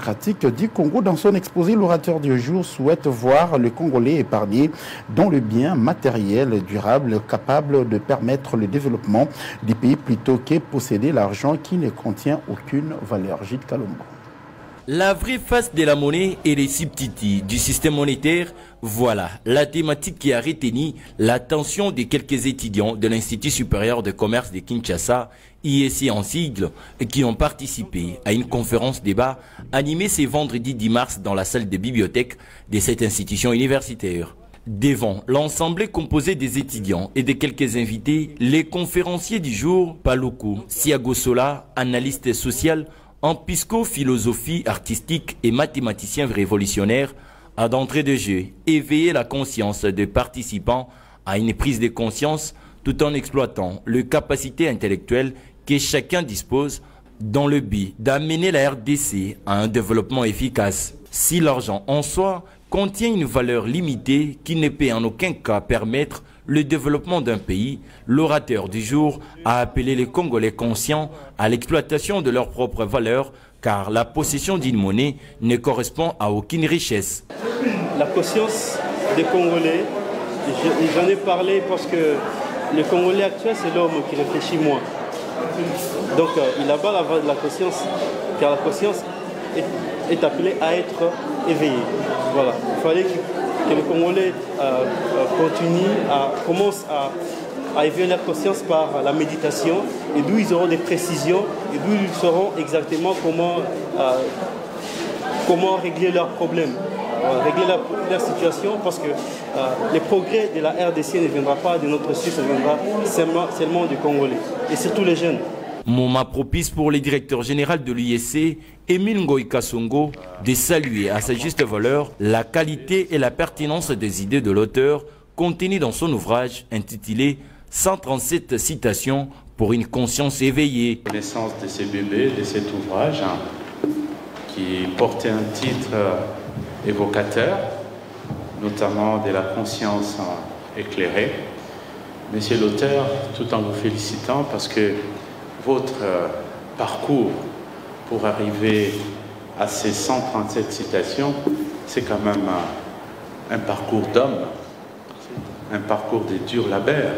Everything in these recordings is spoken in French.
démocratique du Congo. Dans son exposé, l'orateur du jour souhaite voir le Congolais épargné dans le bien matériel durable capable de permettre le développement du pays plutôt que posséder l'argent qui ne contient aucune valeur. Gilles Kalombo. La vraie face de la monnaie et les subtilités du système monétaire, voilà la thématique qui a retenu l'attention de quelques étudiants de l'Institut supérieur de commerce de Kinshasa, ISC en sigle, qui ont participé à une conférence débat animée ce vendredi 10 mars dans la salle de bibliothèque de cette institution universitaire. Devant l'ensemble composé des étudiants et de quelques invités, les conférenciers du jour, Paluku Siagosola, analyste social, en psycho-philosophie artistique et mathématicien révolutionnaire, a d'entrée de jeu éveillé la conscience des participants à une prise de conscience tout en exploitant les capacités intellectuelles que chacun dispose dans le but d'amener la RDC à un développement efficace. Si l'argent en soi contient une valeur limitée qui ne peut en aucun cas permettre le développement d'un pays, l'orateur du jour a appelé les Congolais conscients à l'exploitation de leurs propres valeurs, car la possession d'une monnaie ne correspond à aucune richesse. La conscience des Congolais, j'en ai parlé parce que le Congolais actuel, c'est l'homme qui réfléchit moins. Donc il abat la conscience, car la conscience est appelée à être éveillée. Voilà. Il fallait que les Congolais commencent à éveiller leur conscience par la méditation, et d'où ils auront des précisions, et d'où ils sauront exactement comment régler leurs problèmes, régler leur situation, parce que les progrès de la RDC ne viendra pas de notre Suisse, ça viendra seulement du Congolais, et surtout les jeunes. Moment propice pour le directeur général de l'ISC, Émile Ngoï Kassongo, de saluer à sa juste valeur la qualité et la pertinence des idées de l'auteur contenues dans son ouvrage intitulé 137 citations pour une conscience éveillée. La naissance de ces bébés, de cet ouvrage, qui portait un titre évocateur, notamment de la conscience éclairée. Monsieur l'auteur, tout en vous félicitant parce que votre parcours pour arriver à ces 137 citations, c'est quand même un parcours d'homme, un parcours de dur labeur.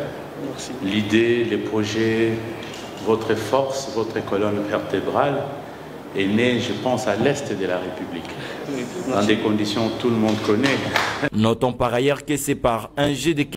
L'idée, les projets, votre force, votre colonne vertébrale est née, je pense, à l'est de la République, dans des conditions que tout le monde connaît. Notons par ailleurs que c'est par un jeu de